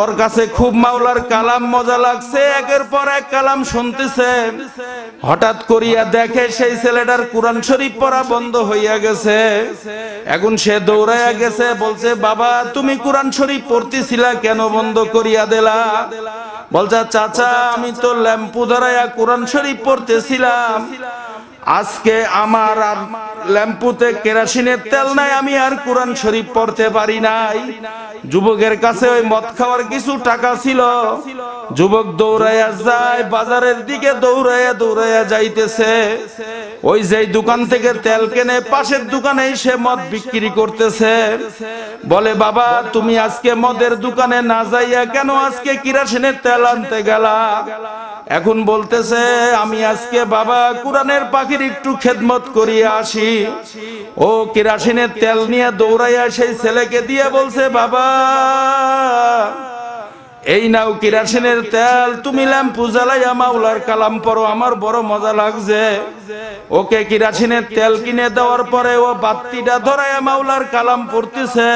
ওর কাছে খুব মাওলার কালাম মজা লাগছে, একের পর এক কালাম শুনতেছে। হঠাৎ করিয়া দেখে সেই ছেলেটার কোরআন শরীফ পড়া বন্ধ হইয়া গেছে। এখন সে দৌড়াইয়া গেছে, বলছে, বাবা তুমি কোরআন শরীফ পড়তেছিলা, কেন বন্ধ করিয়া দিলা? বলছে, চাচা আমি তো ল্যাম্পু ধরাইয়া কোরআন শরীফ পড়তেছিলাম, আজকে আমার আর ল্যাম্পুতে কেরোসিনের তেল নাই, আমি আর কোরআন শরীফ পড়তে পারি নাই। যুবকের কাছে ওই মদ খাওয়ার কিছু টাকা ছিল। যুবক দৌড়াইয়া যায়, বাজারের দিকে দৌড়াইয়া দৌড়াইয়া যাইতেছে। ওই যেই দোকান থেকে তেল কেনে, পাশের দোকানে সে মদ বিক্রি করতেছে। বলে, বাবা তুমি আজকে মদের দোকানে না যাইয়া কেন আজকে কেরোসিনের তেল আনতে গেলা? এখন বলতেছে, আমি আজকে বাবা কোরআনের পাখির একটু খেদমত করিয়া আসি। ও কেরোসিনের তেল নিয়ে দৌড়াইয়া সেই ছেলেকে দিয়ে বলছে, বাবা এই নাও কেরোসিনের তেল, তুমি ল্যাম্পু জ্বালাইয়া মাওলার কালাম পড়ো, আমার বড় মজা লাগছে। ওকে কেরোসিনের তেল কিনে দেওয়ার পরে ও বাতিটা ধরাইয়া মাওলার কালাম পড়তেছে।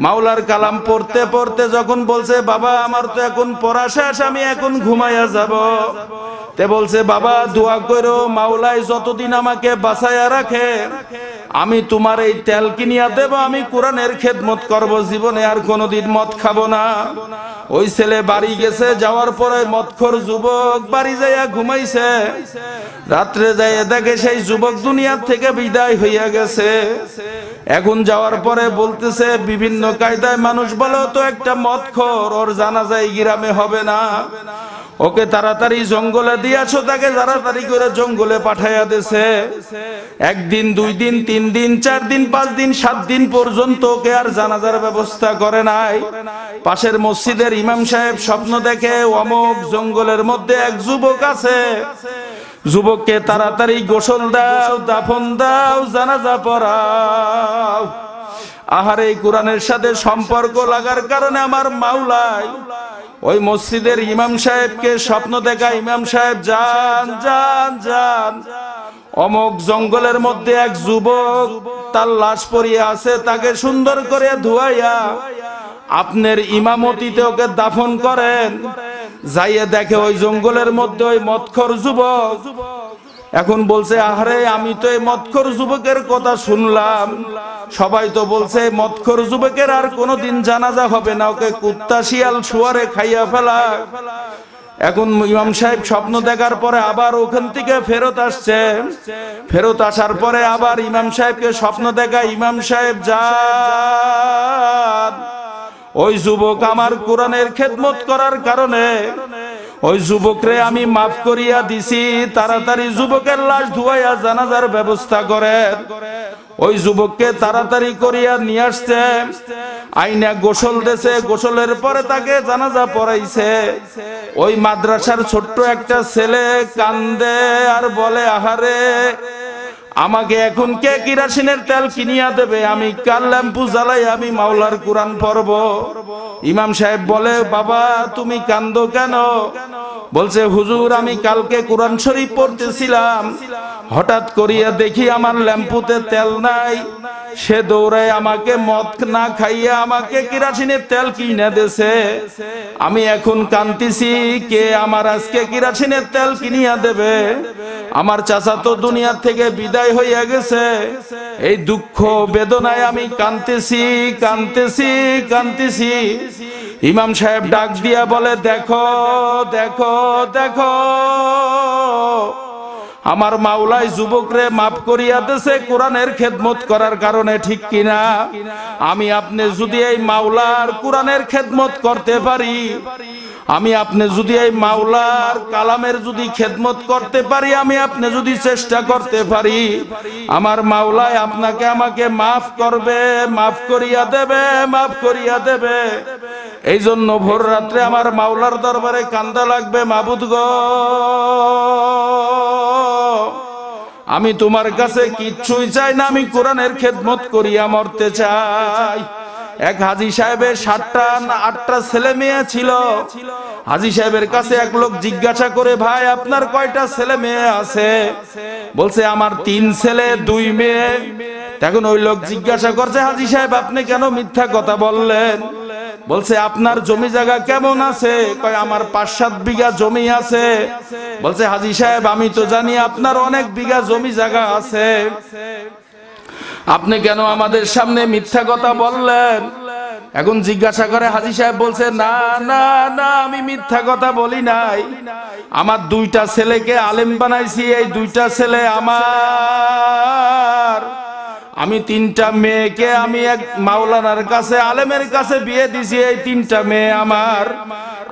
মাওলার কালাম পড়তে পড়তে যখন বলছে, বাবা আমার তো এখন পড়া শেষ, আমি এখন ঘুমাইয়া যাব। তে বলছে, বাবা দোয়া করো, মাওলাই যতদিন আমাকে বাঁচাইয়া রাখে আমি তোমার এই তেল কিনিয়া দেব, আমি কোরআনের খেদমত করব, জীবনে আর কোনোদিন মদ খাবো না। ওই ছেলে বাড়ি গেছে, যাওয়ার পরে মদখোর যুবক বাড়ি যাইয়া ঘুমাইছে। রাত্রে যাইয়া দেখে সেই যুবক দুনিয়ার থেকে বিদায় হইয়া গেছে। এখন যাওয়ার পরে বলতেছে, বিভিন্ন কায়দায় মানুষ বলে তো একটা মদখোর, ওর জানাজাই গ্রামে হবে না, ওকে তাড়াতাড়ি জঙ্গলে দিয়েছো, তাকে তাড়াতাড়ি করে জঙ্গলে পাঠাইয়া দিছে। একদিন, 2 দিন, 3 দিন, 4 দিন, 5 দিন, 7 দিন পর্যন্ত ওকে আর জানাজার ব্যবস্থা করে নাই। পাশের মসজিদের ইমাম সাহেব স্বপ্ন দেখে, অমুক জঙ্গলের মধ্যে এক যুবক আছে, যুবককে তাড়াতাড়ি গোসল দাও, দাফন দাও, জানাজা পড়াও। আহারে, এই কোরআনের সাথে সম্পর্ক লাগার কারণে আমার মাওলাই ওই মসজিদের ইমাম সাহেবকে স্বপ্ন দেখা, ইমাম সাহেব যান যান যান, অমুক জঙ্গলের মধ্যে এক যুবক তার লাশ পড়িয়া আছে, তাকে সুন্দর করে ধুয়াইয়া আপনার ইমামতিতে ওকে দাফন করেন। যাইয়া দেখে ওই জঙ্গলের মধ্যে ওই মদখোর যুবক। এখন বলছে, আহারে আমি তো এই মদখোর যুবকের কথা শুনলাম, সবাই তো বলছে মদখোর যুবকের আর কোনোদিন জানাজা হবে না, ওকে কুত্তা শিয়াল শুয়ারে খাইয়া ফেলা। এখন ইমাম সাহেব স্বপ্ন দেখার পরে আবার ওখান থেকে ফেরত আসছে। ফেরত আসার পরে আবার ইমাম সাহেবকে স্বপ্ন দেখা, ইমাম সাহেব যান, ওই যুবক আমার কোরআনের খেদমত করার কারণে ওই যুবকরে আমি মাফ করিয়া দিছি, তাড়াতাড়ি যুবকের লাশ ধুয়াইয়া জানাজার ব্যবস্থা করেন। ওই যুবককে তাড়াতাড়ি করিয়া নিয়ে আসছে, আইনা গোসল দেছে, গোসলের পরে তাকে জানাজা পড়াইছে। ওই মাদ্রাসার ছোট্ট একটা ছেলে কান্দে আর বলে, আহারে আমাকে এখন কে কেরোসিনের তেল কিনিয়া দেবে, আমি কাল ল্যাম্পু জ্বালাই আমি মাওলার কোরআন পড়ব। ইমাম সাহেব বলে, বাবা তুমি কান্দো কেন? বলছে, হুজুর আমি কালকে কোরআন শরীফ পড়তেছিলাম, হঠাৎ করিয়া দেখি আমার ল্যাম্পুতে তেল নাই, সে দৌড়ায় আমাকে মদ না খাইয়া আমাকে কেরোসিনের তেল কিনে দেছে। আমি এখন কান্দিছি, কে আমার আজকে কেরোসিনের তেল কিনিয়া দেবে? আমার চাচা তো দুনিয়া থেকে বিদায় হইয়া গেছে, এই দুঃখ বেদনায় আমি কান্দিছি কান্দিছি কান্দিছি। ইমাম সাহেব ডাক দিয়া বলে, দেখো দেখো দেখো, আমার মাওলাই যুবকরে মাফ করিয়া দেছে কোরআনের খেদমত করার কারণে, ঠিক কিনা? আমি আপনি যদি এই মাওলার কোরআনের খেদমত করতে পারি, আমি আপনি যদি এই মাওলার কালামের যদি খেদমত করতে পারি, আমি আপনি যদি চেষ্টা করতে পারি, আমার মাওলাই আপনাকে আমাকে মাফ করবে, মাফ করিয়া দেবে, মাফ করিয়া দেবে। এই জন্য ভোর রাত্রে আমার মাওলার দরবারে কান্দা লাগবে, মাবুদ গো, আমি তোমার কাছে কিচ্ছুই চাই না, আমি কোরআনের খেদমত করিয়া মরতে চাই। এক হাজী সাহেবের 7টা না 8টা ছেলে মেয়ে ছিল। হাজী সাহেবের কাছে এক লোক জিজ্ঞাসা করে, ভাই আপনার কয়টা ছেলে মেয়ে আছে? বলছে আমার 3 ছেলে 2 মেয়ে। তখন ওই লোক জিজ্ঞাসা করছে, হাজী সাহেব আপনি কেন মিথ্যা কথা বললেন? বলছে আপনার জমি জায়গা কেমন আছে? কয় আমার 5-7 বিঘা জমি আছে। বলছে হাজী সাহেব আমি তো জানি আপনার অনেক বিঘা জমি জায়গা আছে, আপনি কেন আমাদের সামনে মিথ্যা কথা বললেন? এখন জিজ্ঞাসা করে, হাজী সাহেব বলছে না না না, আমি মিথ্যা কথা বলি নাই, আমার 2টা ছেলেকে আলেম বানাইছি, এই 2টা ছেলে আমার, আমি 3টা মেয়েকে আমি এক মাওলানার কাছে আলেমের কাছে বিয়ে দিছি, এই 3টা মেয়ে আমার।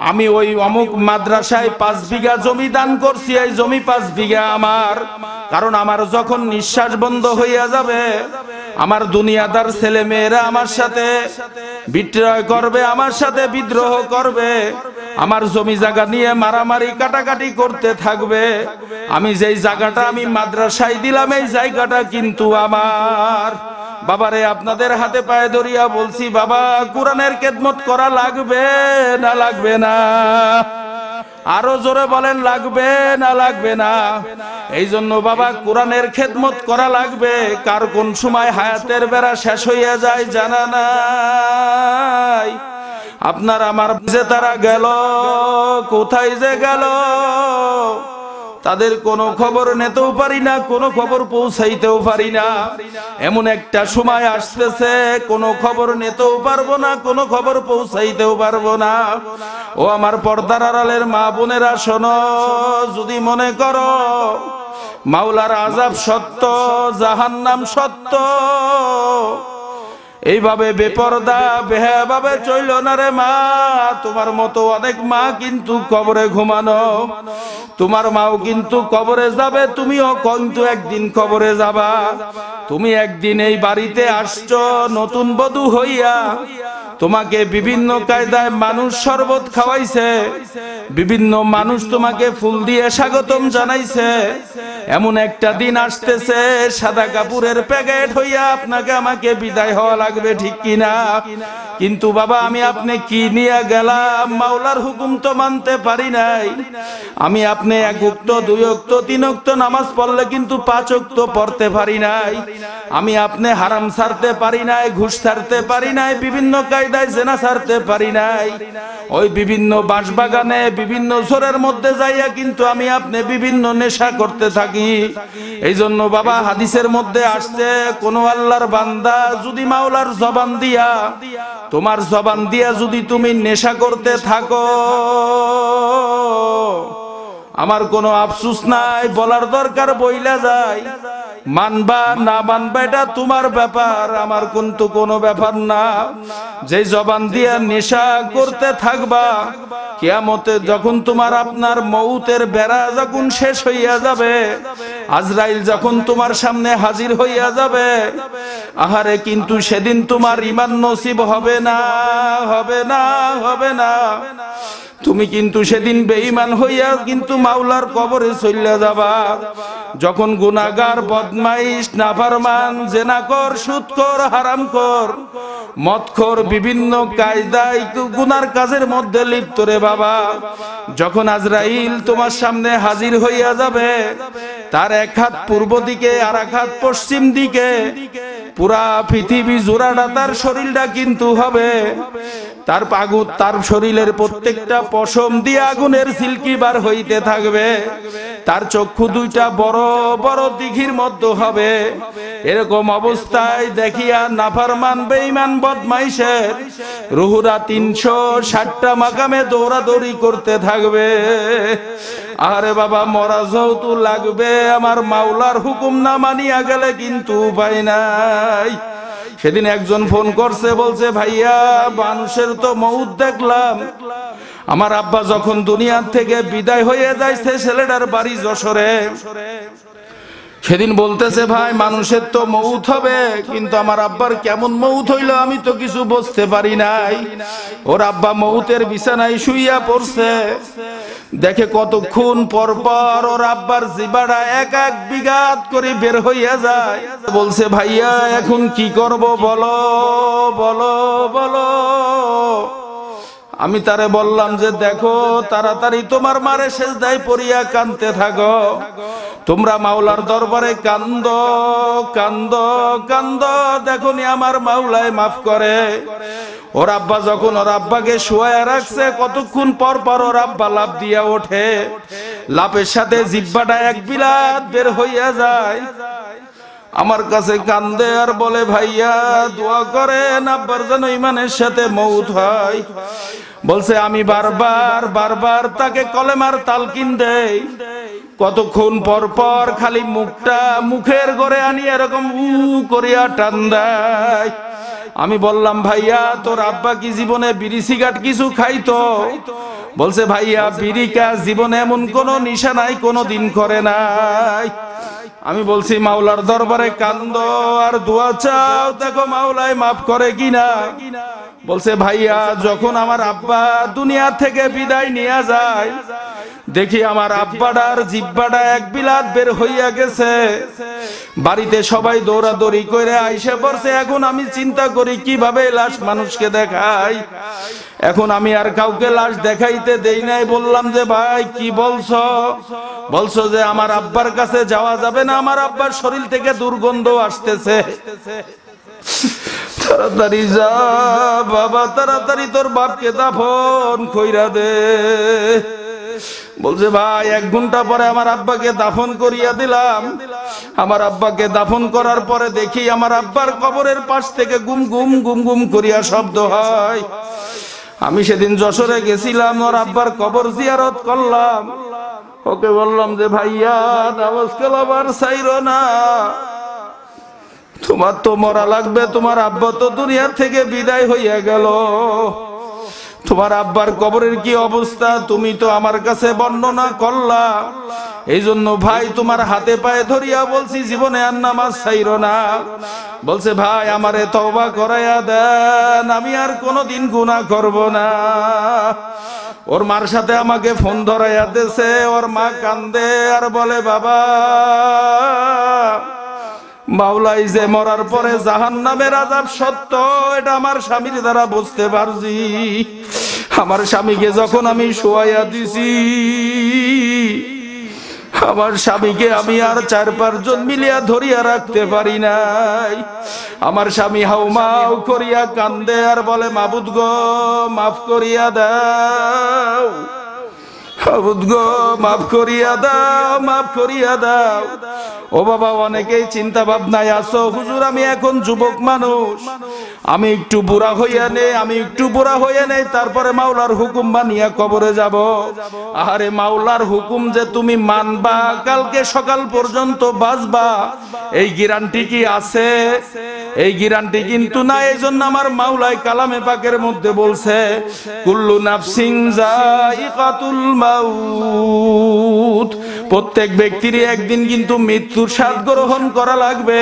আমি ওই অমুক মাদ্রাসায় 5 বিঘা জমি দান করছি, এই জমি 5 বিঘা আমার। কারণ আমার যখন নিঃশ্বাস বন্ধ হইয়া যাবে, আমার দুনিয়াদার ছেলে মেয়েরা আমার সাথে বিদ্রোহ করবে, আমার সাথে বিদ্রোহ করবে, আমার জমি জায়গা নিয়ে মারামারি কাটাকাটি করতে থাকবে। আমি যেই জায়গাটা আমি মাদ্রাসায় দিলাম, এই জায়গাটা কিন্তু আমার। বাবারে আপনাদের হাতে পায়ে ধরিয়া বলছি, বাবা কোরআনের খেদমত করা লাগবে না লাগবে না? আরো জোরে বলেন, লাগবে না লাগবে না? এই জন্য বাবা কোরআনের খেদমত করা লাগবে। কার কোন সময় হায়াতের বেড়া শেষ হইয়া যায় জানা নাই। আপনার আমার যে তারা গেল, কোথায় যে গেল, তাদের কোনো খবর নিতেও পারি না, কোনো খবর পৌঁছাইতেও পারি না। এমন একটা সময় আসতেছে, কোনো খবর নিতেও পারবো না, কোনো খবর পৌঁছাইতেও পারবো না। ও আমার পর্দার আড়ালের মা বোনেরা শোনো, যদি মনে করো মাওলার আযাব সত্য, জাহান্নাম সত্য, এইভাবে বেপরদা বেহাভাবে চইল না রে মা। তোমার মতো অনেক মা কিন্তু কবরে ঘুমানো, তোমার মাও কিন্তু কবরে যাবে, তুমিও কিন্তু একদিন কবরে যাবা। তুমি একদিন এই বাড়িতে আসছো নতুন বধূ হইয়া, তোমাকে বিভিন্ন কায়দায় মানুষ শরবত খাওয়াইছে, বিভিন্ন মানুষ তোমাকে ফুল দিয়ে স্বাগতম জানাইছে। এমন একটা দিন আসতেছে, সাদা কাপড়ের প্যাকেট হইয়া আপনাকে আমাকে বিদায় হওয়া লাগবে, ঠিক কিনা? কিন্তু বাবা আমি আপনি কি নিয়ে গেলাম? মাওলার হুকুম তো মানতে পারি নাই। আমি আপনি 1 ওয়াক্ত 2 ওয়াক্ত 3 ওয়াক্ত নামাজ পড়লে কিন্তু 5 ওয়াক্ত পড়তে পারি নাই। আমি আপনি হারাম ছাড়তে পারি নাই, ঘুষ ছাড়তে পারি নাই, বিভিন্ন কায়দায় জেনা ছাড়তে পারি নাই। ওই বিভিন্ন বাঁশবাগানে বিভিন্ন ঝোরের মধ্যে যাইয়া কিন্তু আমি আপনি বিভিন্ন নেশা করতে থাকি। এই জন্য বাবা হাদিসের মধ্যে আসছে, কোন আল্লাহর বান্দা যদি মাওলার জবান দিয়া, তোমার জবান দিয়া যদি তুমি নেশা করতে থাকো, আমার কোনো আফসোস নাই, বলার দরকার বইলা যায়। মানবা না মানবা এটা তোমার ব্যাপার, আমার কিন্তু কোনো ব্যাপার না। যে জবান দিয়া নেশা করতে থাকবা, কিয়ামতে যখন তোমার আপনার মউতের বেড়া যখন শেষ হইয়া যাবে, আজরাইল যখন তোমার সামনে হাজির হইয়া যাবে, আহারে কিন্তু সেদিন তোমার ঈমান নসিব হবে না, হবে না, হবে না। তুমি কিন্তু সেদিন বেঈমান হইয়া কিন্তু মাওলার কবরে চলে যাবা। যখন গুনাহগার, বদমাইশ, নাফরমান, জেনাকর, সুদখোর, হারামখোর, মদখোর বিভিন্ন কায়দায় গুনার কাজের মধ্যে লিপ্ত রে বাবা, যখন আজরাইল তোমার সামনে হাজির হইয়া যাবে, তার 1 হাত পূর্ব দিকে আর 1 হাত পশ্চিম দিকে, পুরা পৃথিবী জোড়াটা তার শরীরটা কিন্তু হবে তার শরীরের প্রত্যেকটা পশম দিয়ে আগুনের ঝিলকি বার হইতে থাকবে, তার চক্ষু দুইটা বড় বড় দিঘির মধ্যে হবে। এরকম অবস্থায় দেখিয়া নাফরমান বেঈমান বদমাইশের রুহুরা 360টা মাকামে দৌড়াদৌড়ি করতে থাকবে। আরে বাবা, মরা যেহেতু লাগবে, আমার মাওলার হুকুম না মানিয়া গেলে কিন্তু উপায় নাই। সেদিন একজন ফোন করছে, বলছে ভাইয়া মানুষের তো মউত দেখলাম, আমার আব্বা যখন দুনিয়ার থেকে বিদায় হয়ে যাইছে ছেলেটার বাড়ি যশোরে, সেদিন বলতেছে ভাই মানুষের তো মউত হবে, কিন্তু আমার আব্বার কেমন মউত হইল আমি তো কিছু বুঝতে পারি নাই। ওর আব্বা মউতের বিছানায় শুইয়া পড়ছে, দেখে কতক্ষণ পর পর ওর আব্বার জিবাটা এক এক বিঘাত করে বের হইয়া যায়। বলছে ভাইয়া এখন কি করব বলো বলো বলো। আমি তারে বললাম যে দেখো তাড়াতাড়ি তোমার মারে সেজদায় পড়িয়া কাঁদতে থাকো, তোমরা মাওলার দরবারে কান্দো কান্দো কান্দো, দেখো নি আমার মাওলায় মাফ করে। ওর আব্বা যখন ওর আব্বাকে শুয়ায়া রাখছে, কতক্ষণ পর পর ওর আব্বা লাফ দিয়া ওঠে, লাফের সাথে জিহ্বাটা এক বিলাত বের হইয়া যায়। আমার কাছে কান্দে আর বলে ভাইয়া দোয়া করেন আব্বার যেন ঈমানের সাথে মউত হয়। বলছে আমি বারবার বারবার তাকে কলেমার তালকিন দেই, কতক্ষণ পর পর খালি মুখটা মুখের ঘরে আনি এরকম উ করিয়া টান দেয়। আমি বললাম ভাইয়া তোর আব্বা কি জীবনে বিড়ি সিগারেট কিছু খাইতো? বলছে ভাইয়া বিড়ি কা জীবনে এমন কোনো নিশা নাই, কোনো দিন করে নাই। আমি বলছি মাওলার দরবারে কান্দো আর দোয়া চাও, দেখো মাওলায় মাফ করে কিনা। বলছে ভাইয়া যখন আমার আব্বা দুনিয়া থেকে বিদায় নিয়ে যায়, দেখি আমার আব্বাটার জিহ্বাটা এক বিলাত বের হইয়া গেছে। বাড়িতে সবাই দৌড়াদৌড়ি করে আইসা পড়ছে। এখন আমি চিন্তা করি কিভাবে লাশ মানুষকে দেখাই। এখন আমি আর কাউকে লাশ দেখাইতে দেই নাই। বললাম যে ভাই কি বলছো? বলছো যে আমার আব্বার কাছে যাওয়া যাবে না, আমার আব্বার শরীর থেকে দুর্গন্ধ আসতেছে। তাড়াতাড়ি যা বাবা, তাড়াতাড়ি তোর বাপকে দাফন কইরা দে। বলছে ভাই 1 ঘন্টা পরে আমার আব্বাকে দাফন করিয়া দিলাম। আমার আব্বাকে দাফন করার পরে দেখি আমার আব্বার কবরের পাশ থেকে গুম গুম গুম গুম করিয়া শব্দ হয়। আমি সেদিন যশোরে গেছিলাম, ওর আব্বার কবর জিয়ারত করলাম। ওকে বললাম যে ভাইয়া নামাজ কালাম আর চাইরো না, তোমার তো মরা লাগবে, তোমার আব্বা তো দুনিয়া থেকে বিদায় হইয়া গেল। তোমার আব্বার কবরের কি অবস্থা তুমি তো আমার কাছে বর্ণনা করলা। এই জন্য ভাই তোমার হাতে পায়ে ধরিয়া বলছি জীবনে আর নামাজ ছাইরো না। বলছে ভাই আমারে তওবা করাইয়া দেন, আমি আর কোনোদিন গুনাহ করব না। ওর মার সাথে আমাকে ফোন ধরাইয়া দিয়েছে। ওর মা কান্দে আর বলে বাবা মাওলাই যে মরার পরে জাহান্নামের আযাব সত্য, এটা আমার স্বামীর দ্বারা বুঝতে পারছি। আমার স্বামীকে যখন আমি শোয়াইয়া দিছি, আমার স্বামীকে আমি আর 4-5 জন মিলিয়া ধরিয়া রাখতে পারি নাই। আমার স্বামী হাউমাউ করিয়া কান্দে আর বলে মাবুদ গো মাফ করিয়া দাও, মাবুদ গো মাফ করিয়া দাও, মাফ করিয়া দাও। ও বাবা অনেকেই চিন্তা ভাবনায় আছো, হুজুর আমি এখন যুবক মানুষ, আমি একটু বুড়া হইয়া নেই, তারপরে মাওলার হুকুম মানিয়া কবরে যাব। আরে মাওলার হুকুম যে তুমি মানবা, কালকে সকাল পর্যন্ত বাঁচবা, এই গ্যারান্টি কি আছে? এই গ্যারান্টি কিন্তু না। এই জন্য আমার মাওলাই কালামে পাকের মধ্যে বলছে কুল্লু নাফসিন যায়িকাতুল মাউত, প্রত্যেক ব্যক্তিরই একদিন কিন্তু মৃত্যুর স্বাদ গ্রহণ করা লাগবে।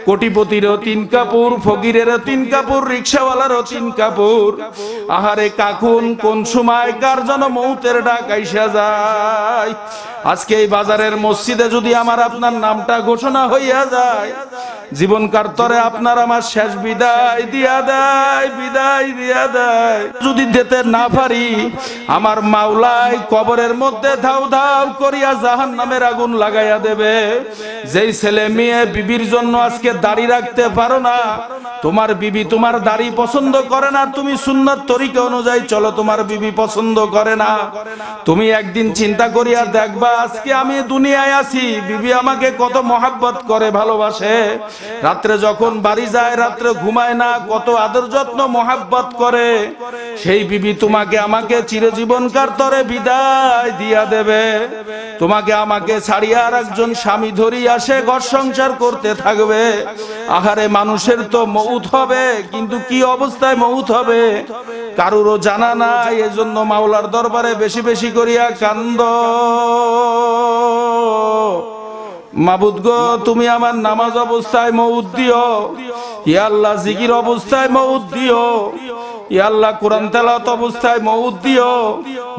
কোটিপতিরও 3 কাপড়, ফকিরেরও 3 কাপড়, রিকশাওয়ালারও 3 কাপড়। আহারে কাকুন কোন সময় কার যেন মৌতের ডাক আইসা যায়। আজকে এই বাজারের মসজিদে যদি আমার আপনার নামটা ঘোষণা হইয়া যায়, জীবনকার তরে আপনার আমার শেষ বিদায় দিয়া দেয়, বিদায় দিয়া দেয়। যদি দিতে না পারি আমার মাওলাই কবরের মধ্যে ধাউ ধাউ করিয়া জাহান্নামের আগুন লাগাইয়া দেবে। যেই ছেলে মেয়ে বিবির জন্য আজকে দাড়ি রাখতে পারো না, তোমার বিবি তোমার দাড়ি পছন্দ করে না, তুমি সুন্নাত তরিকা অনুযায়ী চলো, তোমার বিবি পছন্দ করে না। তুমি একদিন চিন্তা করিয়া দেখবা আজকে আমি দুনিয়ায় আছি, বিবি আমাকে কত মহাব্বত করে, ভালোবাসে। রাত্রে যখন বাড়ি যায়, রাত্রে ঘুমায় না, কত আদর যত্ন মহাব্বত করে। সেই বিবি তোমাকে আমাকে চিরজীবনকার তরে বিদায় দিয়া দেবে। তোমাকে আমাকে ছাড়িয়া আর একজন স্বামী ধরি আসে ঘর সংসার করতে থাকবে। আহারে মানুষের তো মউত হবে, কিন্তু কি অবস্থায় মউত হবে কারুরও জানা নাই। এজন্য মাওলার দরবারে বেশি বেশি করিয়া কান্দ। মাবুদ গো, তুমি আমার নামাজ অবস্থায় মউত দিও, ইয়া আল্লাহ জিকির অবস্থায় মউত দিও, ইয়া আল্লাহ কোরআন তেলাওয়াত অবস্থায় মউত দিও।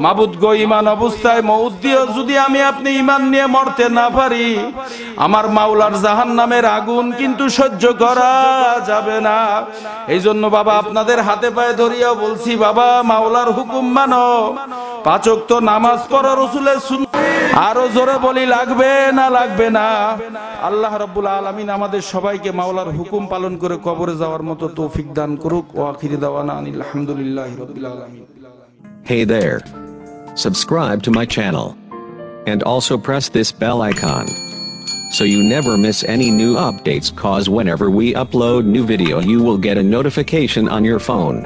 মাবুদ গো, ঈমান অবস্থায় মউত দিও। যদি আমি আপনি ঈমান নিয়ে মরতে না পারি, আমার মাওলার জাহান্নামের আগুন কিন্তু সহ্য করা যাবে না। এই জন্য বাবা আপনাদের হাতে পায়ে ধরিয়া বলছি, বাবা মাওলার হুকুম মানো, 5 ওয়াক্ত নামাজ পড়ো, রাসূলের সুন্নাত। আরো জোরে বলি, লাগবে না লাগবে না? আল্লাহ রাব্বুল আলামিন আমাদের সবাইকে মাওলার হুকুম পালন করে কবরে যাওয়ার মতো তৌফিক দান করুক। ওয়া আখিরি দাওয়ানা আলহামদুলিল্লাহি রাব্বিল আলামিন। Hey there. Subscribe to my channel. And also press this bell icon, so you never miss any new updates, cause whenever we upload new video you will get a notification on your phone.